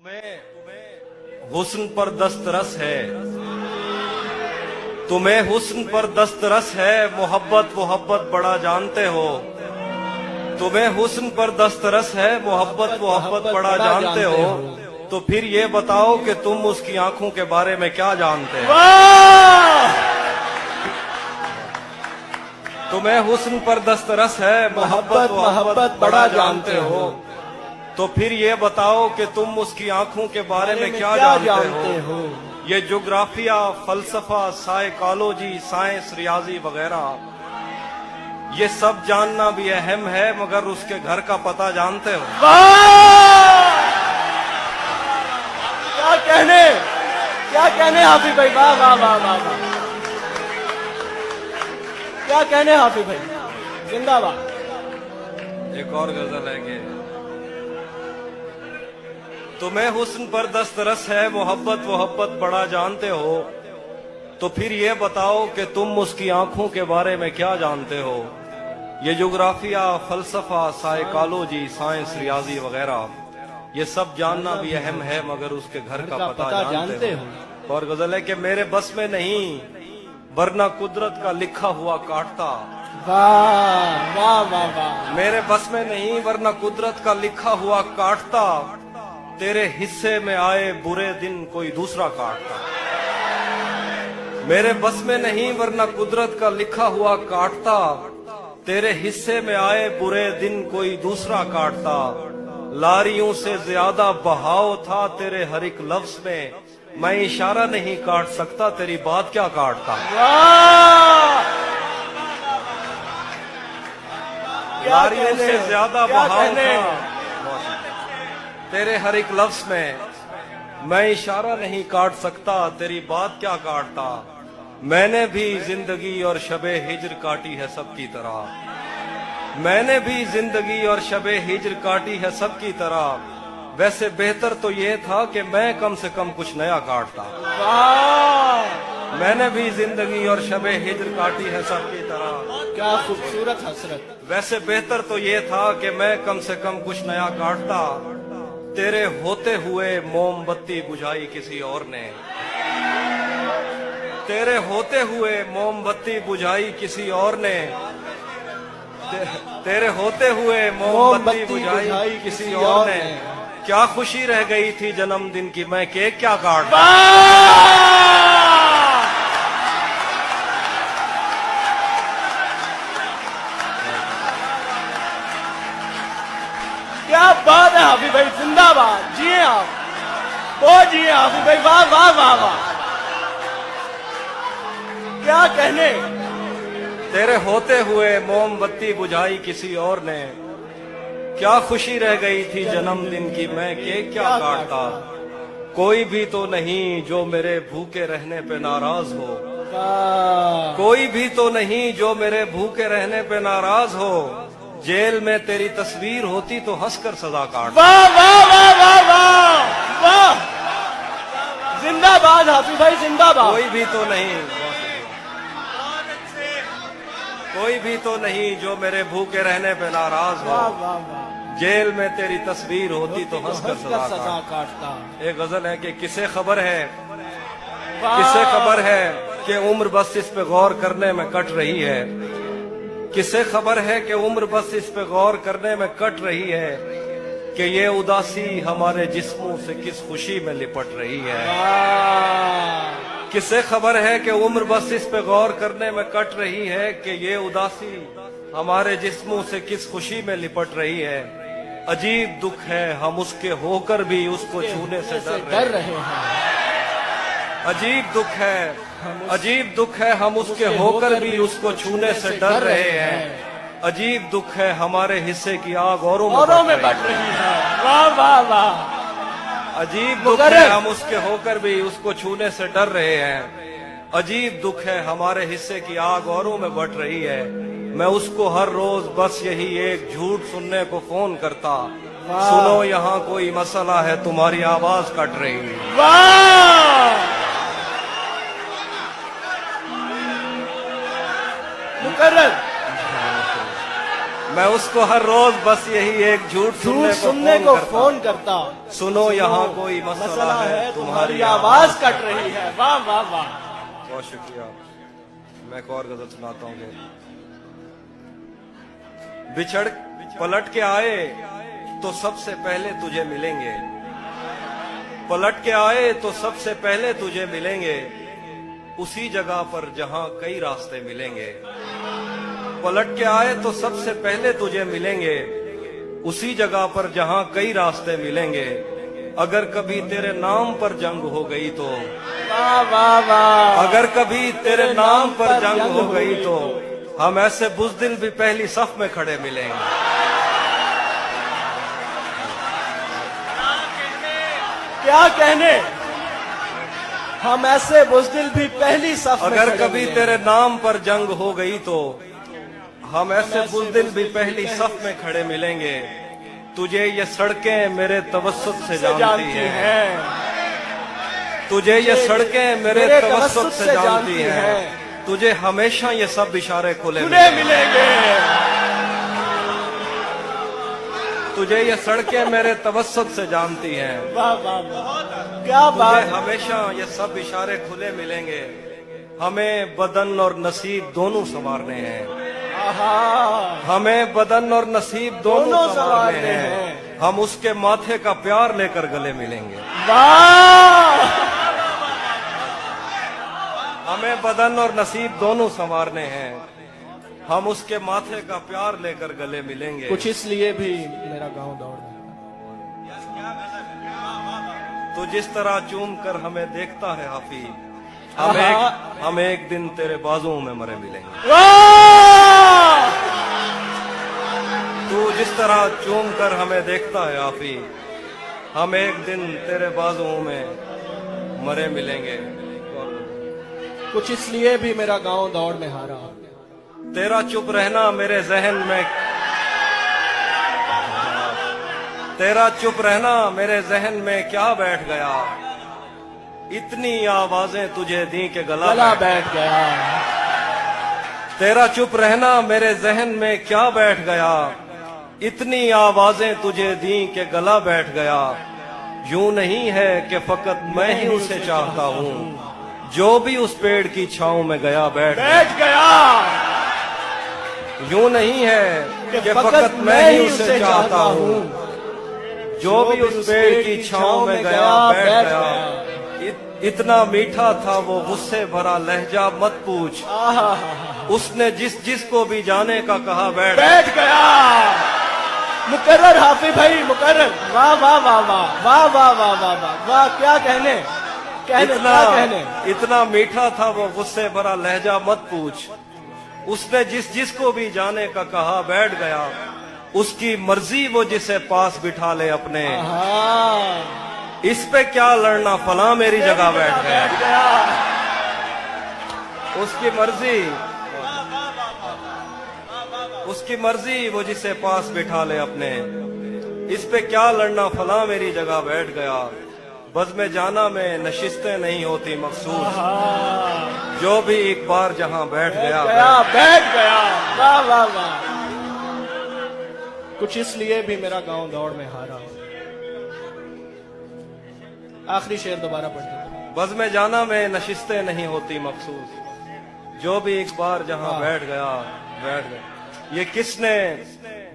तुम्हें हुस्न पर दस्तरस है, तुम्हें हुस्न पर दस्तरस है, मोहब्बत मोहब्बत बड़ा जानते हो। तुम्हें हुस्न पर दस्तरस है, मोहब्बत मोहब्बत बड़ा जानते हो। तो फिर ये बताओ कि तुम उसकी आंखों के बारे में क्या जानते हो। तुम्हें हुस्न पर दस्तरस है, मोहब्बत मोहब्बत बड़ा जानते हो। तो फिर ये बताओ कि तुम उसकी आंखों के बारे में क्या जानते हो। ये ज्योग्राफिया, फलसफा, साइकोलॉजी, साइंस, रियाजी वगैरह ये सब जानना भी अहम है, मगर उसके घर का पता जानते हो। क्या कहने हाफिज भाई, वाह वाह वाह वाह वाह, क्या कहने हाफिज भाई, जिंदाबाद। एक और गजल है कि तुम्हें हुस्न पर दस्तरस है, मोहब्बत मोहब्बत बड़ा जानते हो। तो फिर ये बताओ कि तुम उसकी आंखों के बारे में क्या जानते हो। ये ज्योग्राफिया, फलसफा, साइकोलॉजी, साइंस, रियाजी वगैरह ये सब जानना भी अहम है, मगर उसके घर का पता जानते हो। और गजल है कि मेरे बस में नहीं, वरना कुदरत का लिखा हुआ काटता। वाह वाह वाह वाह, मेरे बस में नहीं, वरना कुदरत का लिखा हुआ काटता। तेरे हिस्से में आए बुरे दिन कोई दूसरा काटता। मेरे बस में नहीं, वरना कुदरत का लिखा हुआ काटता। तेरे हिस्से में आए बुरे दिन कोई दूसरा काटता। लारियों से ज्यादा बहाव था तेरे हर एक लफ्ज में, मैं इशारा नहीं काट सकता, तेरी बात क्या काटता। लारियों से ज्यादा बहाव था तेरे हर एक लफ्ज में, मैं इशारा नहीं काट सकता, तेरी बात क्या काटता। मैंने भी जिंदगी और शबे हिज्र काटी है सबकी तरह। मैंने भी जिंदगी और शबे हिज्र काटी है सबकी तरह। वैसे बेहतर तो ये था कि मैं कम से कम कुछ नया काटता। मैंने भी जिंदगी और शबे हिज्र काटी है सबकी तरह। क्या खूबसूरत हसरत। वैसे बेहतर तो ये था कि मैं कम से कम कुछ नया काटता। तेरे होते हुए मोमबत्ती बुझाई किसी और ने। तेरे होते हुए मोमबत्ती बुझाई किसी और ने। तेरे होते हुए मोमबत्ती बुझाई किसी और ने। क्या खुशी रह गई थी जन्मदिन की, मैं केक क्या काटता। क्या बात है हाफिज भाई, जिंदाबाद। जिए आप, वो जिए हाफिज भाई, वाह वाह वाह वाह, क्या कहने। तेरे होते हुए मोमबत्ती बुझाई किसी और ने। क्या खुशी रह गई थी जन्मदिन की, मैं केक क्या काटता। कोई भी तो नहीं जो मेरे भूखे रहने पे नाराज हो। कोई भी तो नहीं जो मेरे भूखे रहने पे नाराज हो। जेल में तेरी तस्वीर होती तो हंसकर सजा काट। वाह वाह वाह वाह वाह वाह, जिंदाबाद हाफिज भाई, जिंदाबाद। कोई भी तो नहीं, कोई भी तो नहीं जो मेरे भूखे रहने पे नाराज हो। वाह वाह वाह, जेल में तेरी तस्वीर होती तो हंसकर सजा काटता। एक गजल है कि किसे खबर है, किसे खबर है कि उम्र बस इस पे गौर करने में कट रही है। किसे खबर है कि उम्र बस इस पे गौर करने में कट रही है, कि ये उदासी हमारे जिस्मों से किस खुशी में लिपट रही है। किसे खबर है कि उम्र बस इस पे गौर करने में कट रही है, कि ये उदासी हमारे जिस्मों से किस खुशी में लिपट रही है। अजीब दुख है हम उसके होकर भी उसको छूने से डर रहे हैं। अजीब दुख है, अजीब दुख है हम उसके होकर भी उसको छूने से डर रहे हैं। अजीब दुख है हमारे हिस्से की आग औरों में बढ़ रही है। वाह वाह वाह, अजीब दुख है हम उसके होकर भी उसको छूने से डर रहे हैं। अजीब दुख है हमारे हिस्से की आग औरों में बढ़ रही है। मैं उसको हर रोज बस यही एक झूठ सुनने को फोन करता। सुनो यहाँ कोई मसला है, तुम्हारी आवाज कट रही है। वाह, मुकर्रर मैं उसको हर रोज बस यही एक झूठ सुनने को फोन करता। सुनो यहाँ कोई मसला है, तुम्हारी आवाज कट रही है। वाह वाह वाह, बहुत शुक्रिया। मैं एक और गजल सुनाता हूँ। बिछड़ पलट के आए तो सबसे पहले तुझे मिलेंगे, पलट के आए तो सबसे पहले तुझे मिलेंगे, उसी जगह पर जहां कई रास्ते मिलेंगे। पलट के आए तो सबसे पहले तुझे मिलेंगे, उसी जगह पर जहां कई रास्ते मिलेंगे। अगर कभी तेरे नाम पर जंग हो गई तो, वाह वाह वाह, अगर कभी तेरे नाम पर जंग हो गई तो हम ऐसे बुज़दिल भी पहली सफ में खड़े मिलेंगे। क्या कहने, हम ऐसे बुज़दिल भी पहली सफ में अगर खड़े कभी मिलेंगे। तेरे नाम पर जंग हो गई तो हम ऐसे बुज़दिल भी पहली सफ में खड़े मिलेंगे। तुझे ये सड़कें मेरे तवस्सुत से जानती हैं, तुझे ये सड़कें मेरे तवस्सुत से जानती हैं, तुझे हमेशा ये सब इशारे खुले मिलेंगे। तुझे ये सड़कें मेरे तवस्सुत से जानती हैं, वाह वाह वाह, क्या बात तुझे हमेशा ये सब इशारे खुले मिलेंगे। हमें बदन और नसीब दोनों संवारने हैं, हमें बदन और नसीब दोनों संवारने हैं। हम उसके माथे का प्यार लेकर गले मिलेंगे। वाह, हमें बदन और नसीब दोनों संवारने हैं, हम उसके माथे का प्यार लेकर गले मिलेंगे। कुछ इसलिए भी मेरा गांव दौड़ रहा तो जिस तरह चूम कर हमें देखता है हाफिज, आहा। हम एक दिन तेरे बाजुओं में मरे मिलेंगे। वाह, तू जिस तरह चूम कर हमें देखता है हाफिज, हम एक दिन तेरे बाजुओं में मरे मिलेंगे। कुछ इसलिए भी मेरा गांव दौड़ में हारा। तेरा चुप रहना मेरे जहन में, तेरा चुप रहना मेरे जहन में क्या बैठ गया। इतनी आवाजें तुझे दी के गला बैठ गया। तेरा चुप रहना मेरे जहन में क्या बैठ गया। इतनी आवाजें तुझे दी के गला बैठ गया। यूं नहीं है कि फकत मैं ही उसे चाहता हूँ, जो भी उस पेड़ की छांव में गया बैठ गया। यूं नहीं है कि फकत मैं ही उसे चाहता हूँ, जो भी उस पेड़ की छांव में गया बैठ गया। इतना मीठा था वो गुस्से भरा लहजा मत पूछ, उसने जिस को भी जाने का कहा बैठ गया। मुकर्रर हाफिज भाई, मुकर्रर। वाह वाह वाह वाह वाह वाह वाह वाह वाह वाह, क्या कहने, क्या कहने। इतना मीठा था वो गुस्से भरा लहजा मत पूछ, उसने जिस को भी जाने का कहा बैठ गया। उसकी मर्जी वो जिसे पास बिठा ले अपने, इस पे क्या लड़ना फला मेरी जगह बैठ गया। उसकी मर्जी वो जिसे पास बिठा ले अपने, इस पे क्या लड़ना फला मेरी जगह बैठ गया। बज़्म जाना में नशिस्तें नहीं होती मखसूस, जो भी एक बार जहां बैठ गया बैठ गया। वाह वाह वाह, कुछ इसलिए भी मेरा गांव दौड़ में हारा। आखिरी शेर दोबारा पढ़ते। बज़्म जाना में नशिस्तें नहीं होती मखसूस, जो भी एक बार जहां बैठ गया बैठ गया। ये किसने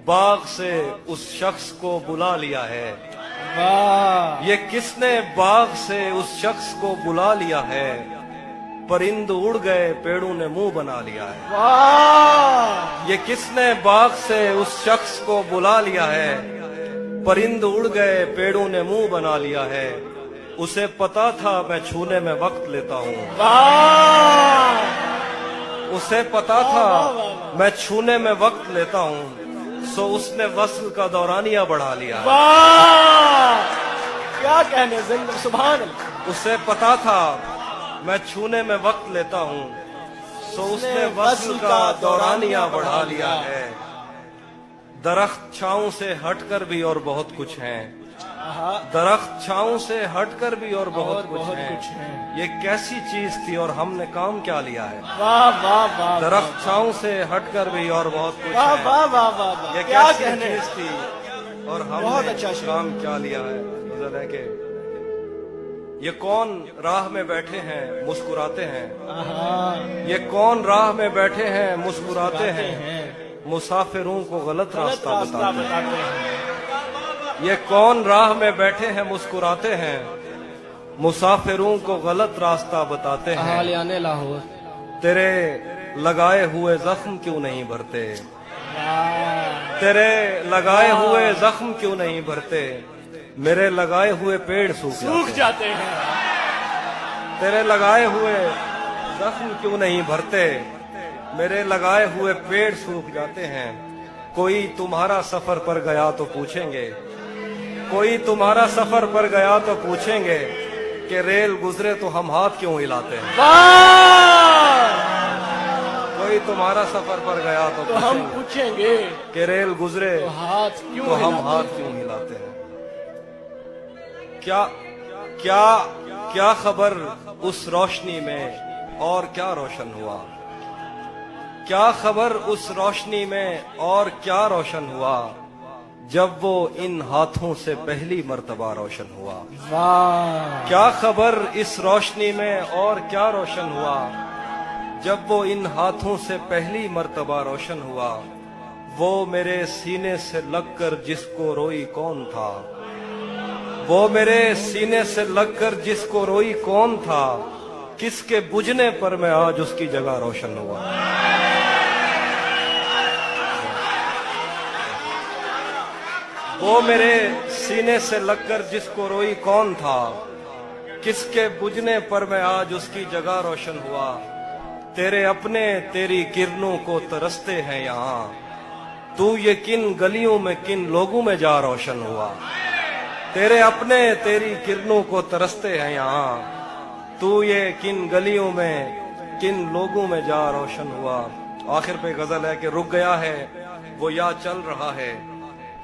बाग से उस शख्स को बुला लिया है, वाह, ये किसने बाग से उस शख्स को बुला लिया है। परिंद उड़ गए पेड़ों ने मुंह बना लिया है। वाह, ये किसने बाग से उस शख्स को बुला लिया है। परिंद उड़ गए पेड़ों ने मुंह बना लिया है। उसे पता था मैं छूने में वक्त लेता हूँ, उसे पता था मैं छूने में वक्त लेता हूँ, सो उसने वस्ल का दौरानिया बढ़ा लिया। वाह, क्या कहने, जिंदा सुभान अल्लाह। उसे पता था मैं छूने में वक्त लेता हूँ, सो उसने वस्ल का दौरानिया बढ़ा लिया है। दरख्त छांव से हटकर भी और बहुत कुछ है, आहा, दरख्त छांव से हटकर भी और बहुत और बहुत कुछ कुछ है। है। ये कैसी चीज थी और हमने काम क्या लिया है। वाह वाह वाह, दरख्त छांव से हटकर भी और बहुत कुछ वाह है। वाह वाह वाह वाह, ये क्या कैसी कहने। चीज थी और बहुत हमने अच्छा शेर। काम क्या लिया है। गजल है कि ये कौन राह में बैठे हैं मुस्कुराते हैं। आहा, ये कौन राह में बैठे हैं मुस्कुराते मुस्कुराते हैं। हैं। मुसाफिरों को गलत गलत रास्ता रास्ता बताते हैं। बताते हैं। ये कौन राह में बैठे हैं मुस्कुराते हैं। मुसाफिरों को गलत रास्ता बताते हैं। हालियाने लाहौर। तेरे लगाए हुए जख्म क्यों नहीं भरते। वाह, तेरे लगाए हुए जख्म क्यों नहीं भरते। मेरे लगाए हुए पेड़ सूख सूख जाते जाते हैं। हैं। तेरे लगाए हुए जख्म क्यों नहीं भरते। मेरे लगाए हुए पेड़ सूख जाते हैं। कोई तुम्हारा सफर पर गया तो पूछेंगे। कोई तुम्हारा सफर पर गया तो पूछेंगे कि रेल गुजरे तो हम हाथ क्यों हिलाते हैं। वाह, कोई तुम्हारा सफर पर गया तो तो हम पूछेंगे पूछेंगे कि रेल गुजरे तो हाथ क्यों तो हम हिलाते हाथ हैं? क्यों हिलाते हैं। क्या क्या क्या खबर उस रोशनी में और क्या रोशन हुआ। क्या खबर उस रोशनी में और क्या रोशन हुआ। जब वो इन हाथों से पहली मर्तबा रोशन हुआ। वाह, क्या खबर इस रोशनी में और क्या रोशन हुआ। जब वो इन हाथों से पहली मर्तबा रोशन हुआ। वो मेरे सीने से लगकर जिसको रोई कौन था। वो मेरे सीने से लगकर जिसको रोई कौन था। किसके बुझने पर मैं आज उसकी जगह रोशन हुआ। वो मेरे सीने से लगकर जिसको रोई कौन था। किसके बुझने पर मैं आज उसकी जगह रोशन हुआ। तेरे अपने तेरी किरणों को तरसते हैं यहाँ। तू ये किन गलियों में किन लोगों में जा रोशन हुआ। तेरे अपने तेरी किरणों को तरसते हैं यहाँ। तू ये किन गलियों में किन लोगों में जा रोशन हुआ। आखिर पे गजल है कि रुक गया है वो या चल रहा है।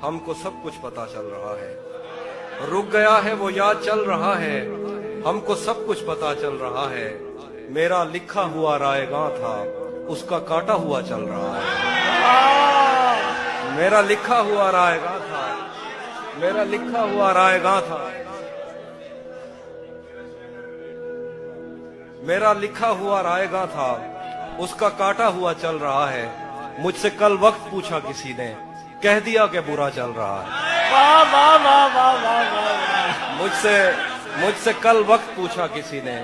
हमको सब कुछ पता चल रहा है। रुक गया है वो या चल रहा है। हमको सब कुछ पता चल रहा है। मेरा लिखा हुआ रायगां था उसका काटा हुआ चल रहा है। मेरा लिखा हुआ रायगां था। मेरा लिखा हुआ रायगां था। मेरा लिखा हुआ रायगां था उसका काटा हुआ चल रहा है। मुझसे कल वक्त पूछा किसी ने कह दिया कि बुरा चल रहा है। वाह वाह वाह वाह वाह वाह, मुझसे कल वक्त पूछा किसी ने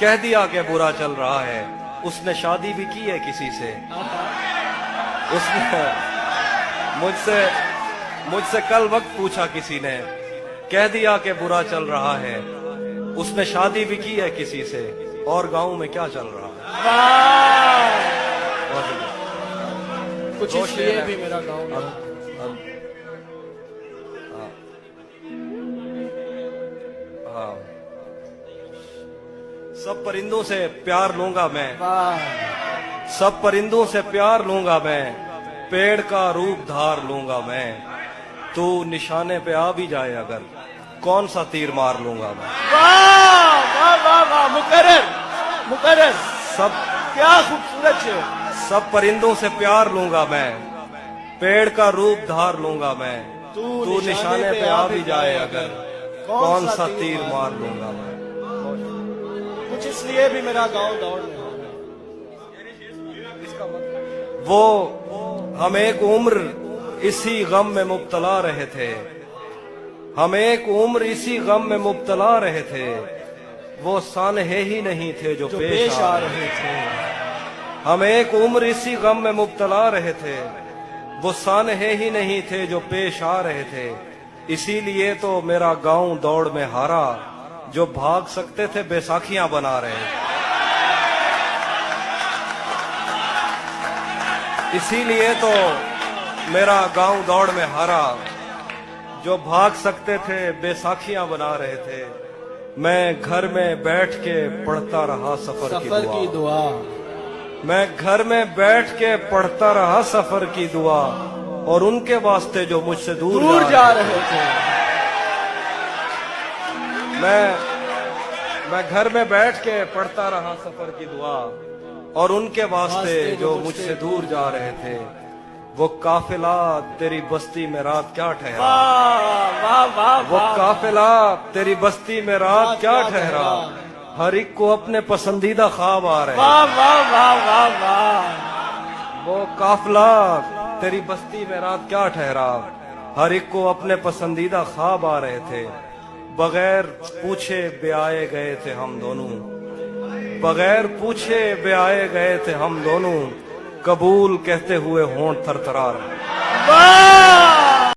कह दिया कि बुरा चल रहा है। उसने शादी भी की है किसी से। उसने मुझसे कल वक्त पूछा किसी ने कह दिया कि बुरा चल रहा है। उसने शादी भी की है किसी से और गांव में क्या चल रहा है। वाह, और कुछ दो इसलिए शेर हैं। भी मेरा गाँव हाँ। हाँ। सब परिंदों से प्यार लूंगा मैं। वाह, सब परिंदों से प्यार लूंगा मैं। पेड़ का रूप धार लूंगा मैं। तू निशाने पे आ भी जाए अगर कौन सा तीर मार लूंगा मैं। वाह वाह वाह वाह, मुकर्रर मुकर्रर, सब क्या खूबसूरत है। सब परिंदों से प्यार लूंगा मैं। पेड़ का रूप धार लूंगा मैं। तू निशाने पे आ भी जाए अगर कौन सा तीर मार लूंगा मैं। कुछ इसलिए भी मेरा गाँव दौड़ में। वो हम एक उम्र इसी गम में मुब्तला रहे थे। हम एक उम्र इसी गम में मुब्तला रहे थे। वो सानहे ही नहीं थे जो पेश आ रहे थे। हम एक उम्र इसी गम में मुब्तला रहे थे। वो सानहे ही नहीं थे जो पेश आ रहे थे। इसीलिए तो मेरा गांव दौड़ में हारा। जो भाग सकते थे बैसाखियां बना रहे थे। इसीलिए तो मेरा गांव दौड़ में हारा। जो भाग सकते थे बैसाखियां बना रहे थे। मैं घर में बैठ के पढ़ता रहा सफर की दुआ। मैं घर में बैठ के पढ़ता रहा सफर की दुआ। और उनके वास्ते जो मुझसे दूर जा रहे थे। मैं घर में बैठ के पढ़ता रहा सफर की दुआ, और उनके वास्ते जो मुझसे दूर जा रहे थे, वो काफिला तेरी बस्ती में रात क्या ठहरा, वाह वाह वाह वो वाह काफिला तेरी बस्ती में रात क्या ठहरा, हर एक को अपने पसंदीदा ख्वाब आ रहे, वाह वाह वाह वाह वाह वो काफिला तेरी बस्ती में रात क्या ठहरा, हर एक को अपने पसंदीदा ख्वाब आ रहे थे, बगैर पूछे ब्याए गए थे हम दोनों, बगैर पूछे ब्याए गए थे हम दोनों, कबूल कहते हुए होंठ थरथरा रहे। वाह